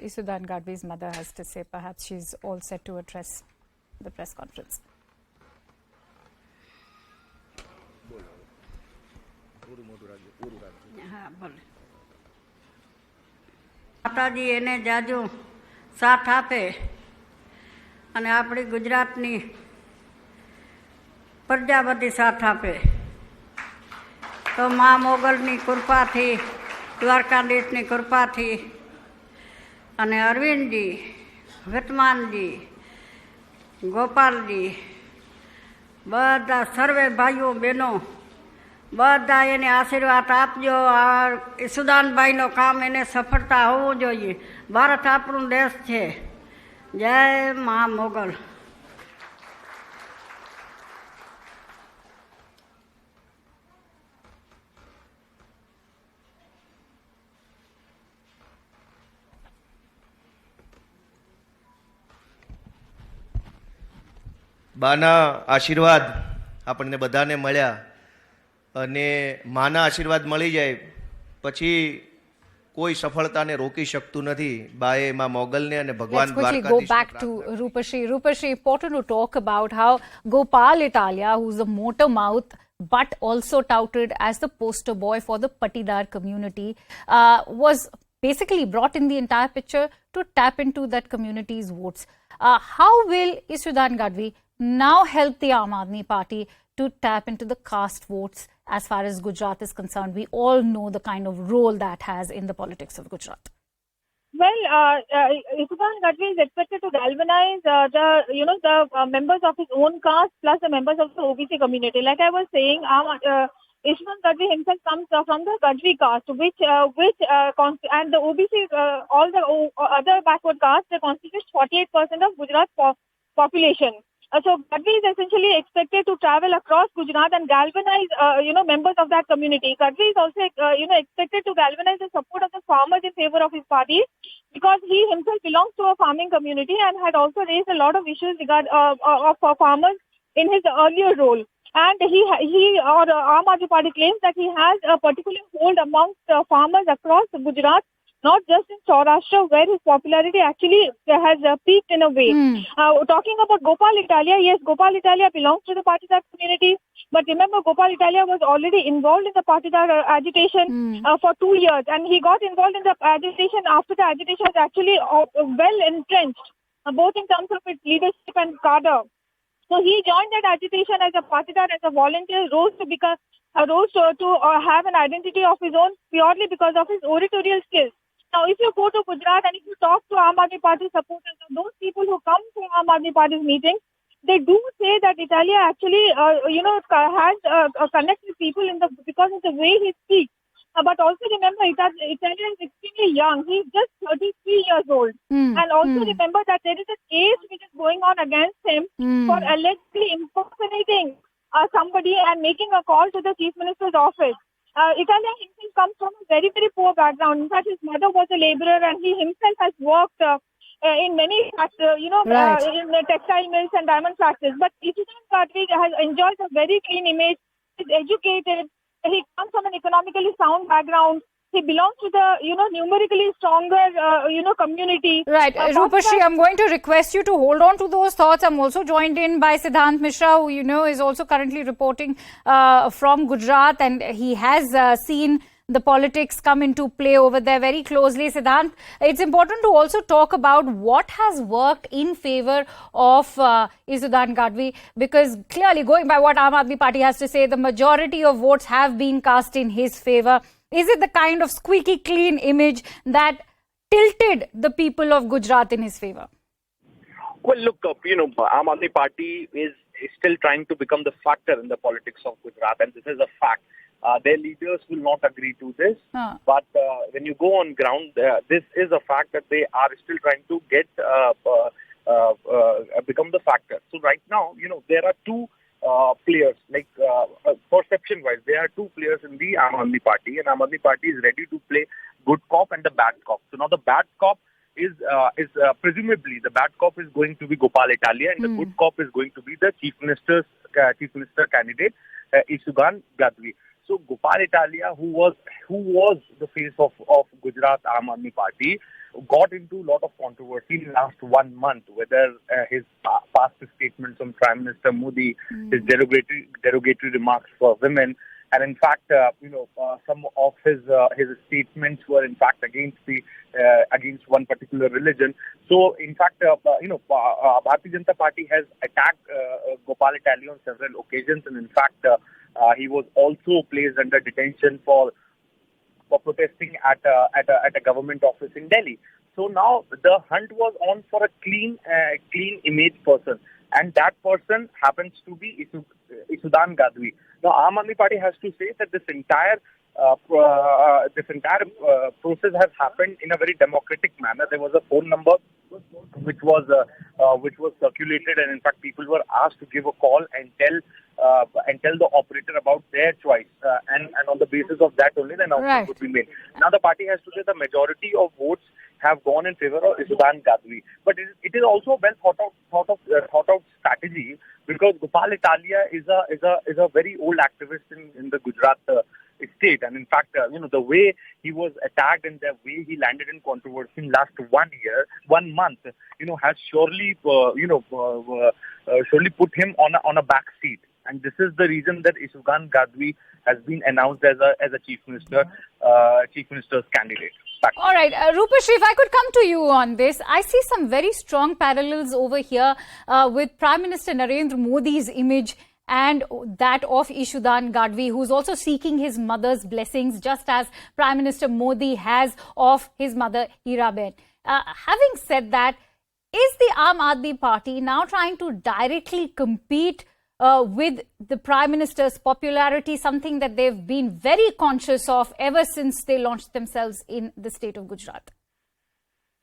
Isudan Gadvi's mother has to say. Perhaps she's all set to address the press conference. માતાજી એને જાજુ સાથ આપે અને આપણી ગુજરાતની પ્રજા બધી સાથ આપે તો મા મોગલની કૃપાથી દ્વારકાધીશની કૃપાથી અને અરવિંદજી વિતમાનજી ગોપાલજી બધા સર્વે ભાઈઓ બહેનો બધા એને આશીર્વાદ આપજો. આ ઈસુદાનભાઈનો કામ એને સફળતા હોવું જોઈએ. ભારત આપણું દેશ છે. જય મા મોગલ. બાના આશીર્વાદ આપણને બધાને મળ્યા અને માના આશીર્વાદ મળી જાય પછી કોઈ સફળતાને રોકી શકતું નથી. બાએ માં મોગલને અને ભગવાન Dwarkadhish. Let's quickly go back to Rupashri. Rupashri, important to talk about how Gopal Italia, who's the motor mouth but also touted as the poster boy for the Patidar community, was basically brought in the entire picture to tap into that community's votes. How will Isudan Gadvi now help the Aam Aadmi Party to tap into the caste votes as far as Gujarat is concerned? We all know the kind of role that has in the politics of Gujarat. Well, Isudan Gadvi is expected to galvanize the members of his own caste plus the members of the OBC community. Like I was saying, Isudan Gadvi himself comes from the Gadvi caste, and the OBC, all the other backward castes, they constitute 48% of Gujarat's population. So Gadvi is essentially expected to travel across Gujarat and galvanize, members of that community. Gadvi is also, expected to galvanize the support of the farmers in favor of his party, because he himself belongs to a farming community and had also raised a lot of issues of farmers in his earlier role. And Aam Aadmi Party claims that he has a particular hold amongst farmers across Gujarat, not just in Saurashtra, where his popularity actually has peaked in a way. Talking about Gopal Italia, yes, Gopal Italia belongs to the Patidar community. But remember, Gopal Italia was already involved in the Patidar agitation for 2 years. And he got involved in the agitation after the agitation was actually well entrenched, both in terms of its leadership and cadre. So he joined that agitation as a Patidar, as a volunteer, rose to have an identity of his own purely because of his oratorial skills. Now, if you go to Gujarat and if you talk to Aam Aadmi Party supporters, those people who come to Aam Aadmi Party's meetings, they do say that Italia actually, has a connect with people because of the way he speaks. But also remember, Italia is extremely young. He's just 33 years old. And also remember that there is a case which is going on against him for allegedly impersonating somebody and making a call to the Chief Minister's office. Italia himself comes from a very, very poor background. In fact, his mother was a laborer and he himself has worked in many factories, in the textile mills and diamond factories. But Isudan Gadvi enjoys a very clean image. He's educated. He comes from an economically sound background. He belongs to the, numerically stronger, community. Right. Rupashri, I'm going to request you to hold on to those thoughts. I'm also joined in by Siddhant Mishra, who, is also currently reporting from Gujarat, and he has seen the politics come into play over there very closely. Siddhant, it's important to also talk about what has worked in favor of Isudan Gadvi, because clearly, going by what Aam Aadmi Party has to say, the majority of votes have been cast in his favor. Is it the kind of squeaky clean image that tilted the people of Gujarat in his favor? Well, look, Aam Aadmi Party is still trying to become the factor in the politics of Gujarat, and this is a fact. Their leaders will not agree to this, but when you go on ground, this is a fact that they are still trying to get become the factor. So right now, there are two players, like perception-wise, there are two players in the Aam Aadmi Party, and Aam Aadmi Party is ready to play good cop and the bad cop. So now the bad cop is presumably the bad cop is going to be Gopal Italia, and the good cop is going to be the Chief Minister candidate, Isudan Gadvi. So Gopal Italia, who was the face of Gujarat Aam Aadmi Party, got into a lot of controversy in the last 1 month, whether his past statements on Prime Minister Modi, his derogatory remarks for women, and in fact, some of his statements were in fact against one particular religion. So, in fact, Bharatiya Janata Party has attacked Gopal Italia on several occasions, and in fact, he was also placed under detention for protesting at a government office in Delhi. So now the hunt was on for a clean image person, and that person happens to be Isudan Gadvi. Now, Aam Aadmi Party has to say that this entire process has happened in a very democratic manner. There was a phone number which was circulated, and in fact, people were asked to give a call and tell the operator about their choice, and on the basis of that only the announcement would be made. Now, the party has to say the majority of votes have gone in favor of Isudan Gadvi, but it is also a well thought out strategy, because Gopal Italia is a very old activist in the Gujarat state, and in fact, the way he was attacked and the way he landed in controversy in last 1 month, has surely put him on a back seat. And this is the reason that Isudan Gadvi has been announced as a chief minister's candidate. All right, Rupesh, if I could come to you on this, I see some very strong parallels over here with Prime Minister Narendra Modi's image and that of Isudan Gadvi, who's also seeking his mother's blessings, just as Prime Minister Modi has of his mother Hiraben. Having said that, is the Aam Aadmi Party now trying to directly compete with the Prime Minister's popularity, something that they've been very conscious of ever since they launched themselves in the state of Gujarat?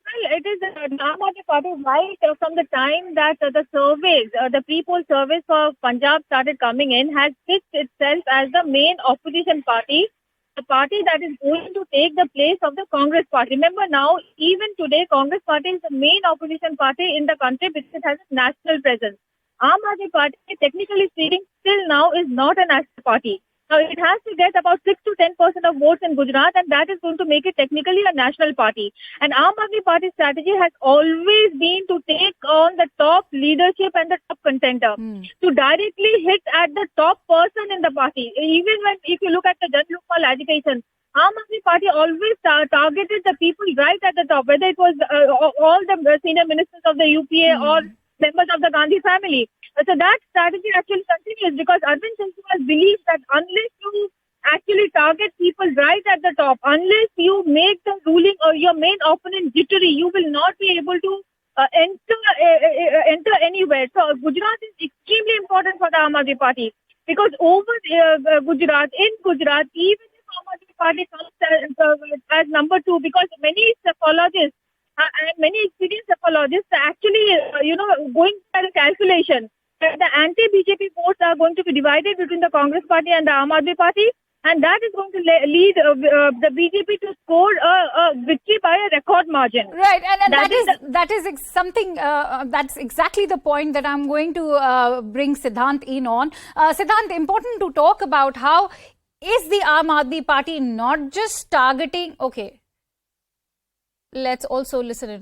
Well, it is the Aam Aadmi Party right from the time that the surveys, the pre-poll surveys for Punjab started coming in, has pitched itself as the main opposition party, the party that is going to take the place of the Congress party. Remember now, even today, Congress party is the main opposition party in the country because it has a national presence. Aam Aadmi Party, technically speaking, still now is not a national party. Now, it has to get about 6 to 10% of votes in Gujarat, and that is going to make it technically a national party. And Aam Aadmi Party's strategy has always been to take on the top leadership and the top contender, to directly hit at the top person in the party. Even if you look at the Jan Lokpal agitation, Aam Aadmi Party always targeted the people right at the top, whether it was all the senior ministers of the UPA or members of the Gandhi family. So that strategy actually continues, because Arvind Kejriwal believes that unless you actually target people right at the top, unless you make the ruling or your main opponent jittery, you will not be able to enter anywhere. So Gujarat is extremely important for the Aam Aadmi Party, because over Gujarat, even if Aam Aadmi Party comes as number 2, because many psephologists and many experienced psephologists are actually, going by the calculation that the anti-BJP votes are going to be divided between the Congress party and the Aam Aadmi Party, and that is going to lead the BJP to score a victory by a record margin. Right, and that is something, that's exactly the point that I'm going to bring Siddhant in on. Siddhant, important to talk about how is the Aam Aadmi Party not just targeting, let's also listen in.